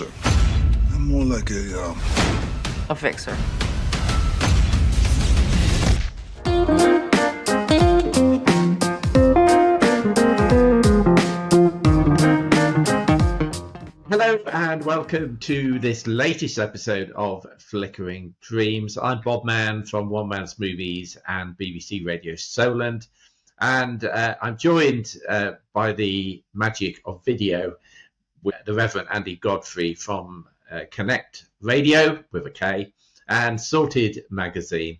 I'm more like a fixer. Hello and welcome to this latest episode of Flickering Dreams. I'm Bob Mann from One Man's Movies and BBC Radio Solent, and I'm joined by the magic of video with the Reverend Andy Godfrey from Connect Radio with a K and Sorted Magazine.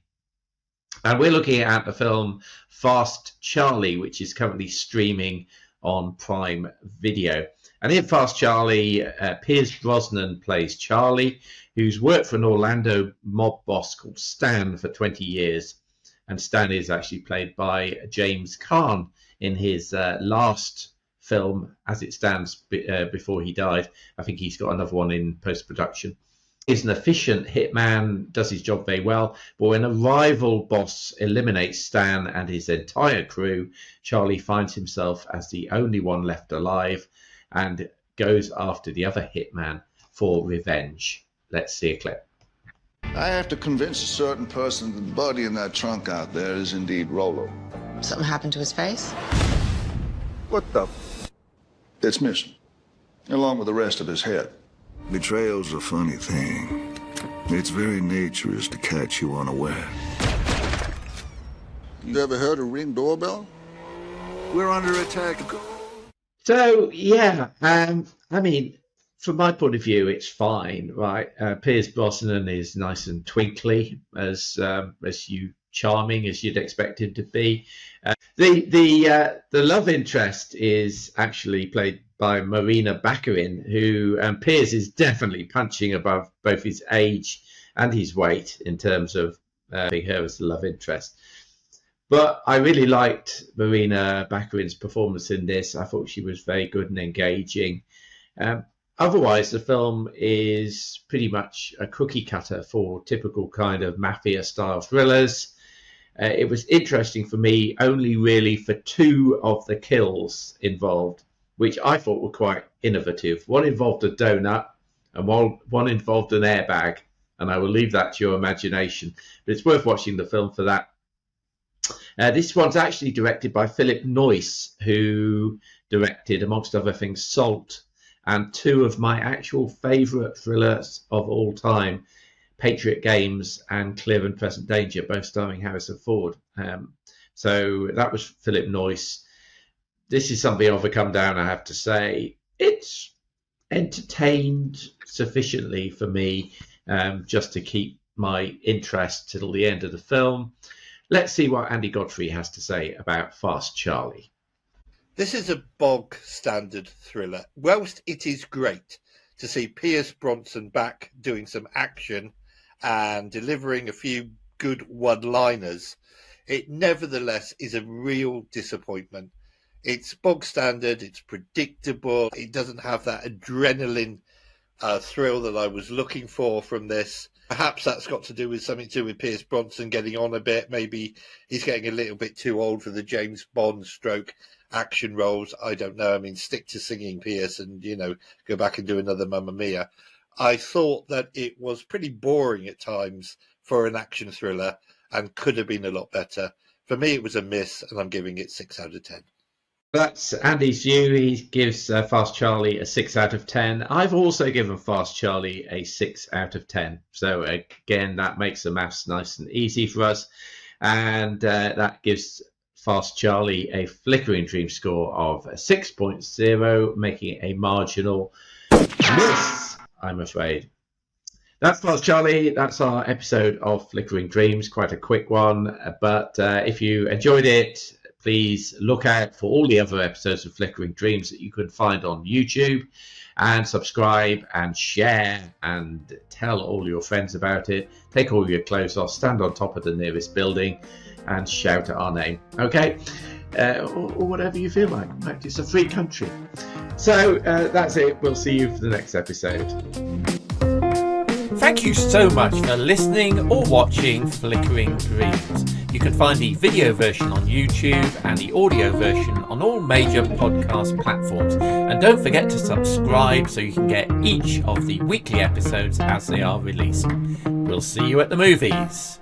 And we're looking at the film Fast Charlie, which is currently streaming on Prime Video. And in Fast Charlie, Pierce Brosnan plays Charlie, who's worked for an Orlando mob boss called Stan for 20 years. And Stan is actually played by James Caan in his last film, as it stands before he died. I think he's got another one in post-production. He's an efficient hitman, does his job very well, but when a rival boss eliminates Stan and his entire crew, Charlie finds himself as the only one left alive and goes after the other hitman for revenge. Let's see a clip. I have to convince a certain person that the body in that trunk out there is indeed Rolo. Something happened to his face? What the? It's missing, along with the rest of his head. Betrayal's a funny thing. Its very nature is to catch you unaware. You ever heard a Ring doorbell? We're under attack. So, yeah, I mean, from my point of view, it's fine, right? Pierce Brosnan is nice and twinkly, as charming as you'd expect him to be. The love interest is actually played by Marina Baccarin, who Pierce is definitely punching above both his age and his weight in terms of being her as the love interest. But I really liked Marina Baccarin's performance in this. I thought she was very good and engaging. Otherwise, the film is pretty much a cookie cutter for typical kind of mafia-style thrillers. It was interesting for me only really for two of the kills involved, which I thought were quite innovative. One involved a donut and one involved an airbag, and I will leave that to your imagination. But it's worth watching the film for that. This one's actually directed by Philip Noyce, who directed, amongst other things, Salt, and two of my actual favourite thrillers of all time, Patriot Games and Clear and Present Danger, both starring Harrison Ford. So that was Philip Noyce. This is something I've come down, I have to say. It's entertained sufficiently for me just to keep my interest till the end of the film. Let's see what Andy Godfrey has to say about Fast Charlie. This is a bog standard thriller. Whilst it is great to see Pierce Brosnan back doing some action and delivering a few good one-liners, it nevertheless is a real disappointment. It's bog standard, it's predictable, it doesn't have that adrenaline thrill that I was looking for from this. Perhaps that's got to do with something to do with Pierce Brosnan getting on a bit. Maybe he's getting a little bit too old for the James Bond stroke action roles. I don't know. I mean, stick to singing, Pierce, and, go back and do another Mamma Mia. I thought that it was pretty boring at times for an action thriller and could have been a lot better. For me, it was a miss, and I'm giving it 6 out of 10. That's Andy's view. He gives Fast Charlie a 6 out of 10. I've also given Fast Charlie a 6 out of 10. So again, that makes the maths nice and easy for us. And that gives Fast Charlie a Flickering Dream score of 6.0, making it a marginal miss, I'm afraid. That's Fast Charlie. That's our episode of Flickering Dreams. Quite a quick one. But if you enjoyed it, please look out for all the other episodes of Flickering Dreams that you can find on YouTube, and subscribe and share and tell all your friends about it. Take all your clothes off, stand on top of the nearest building and shout at our name, okay? Or whatever you feel like. In fact, it's a free country. So that's it. We'll see you for the next episode. Thank you so much for listening or watching Flickering Dreams. You can find the video version on YouTube and the audio version on all major podcast platforms. And don't forget to subscribe so you can get each of the weekly episodes as they are released. We'll see you at the movies.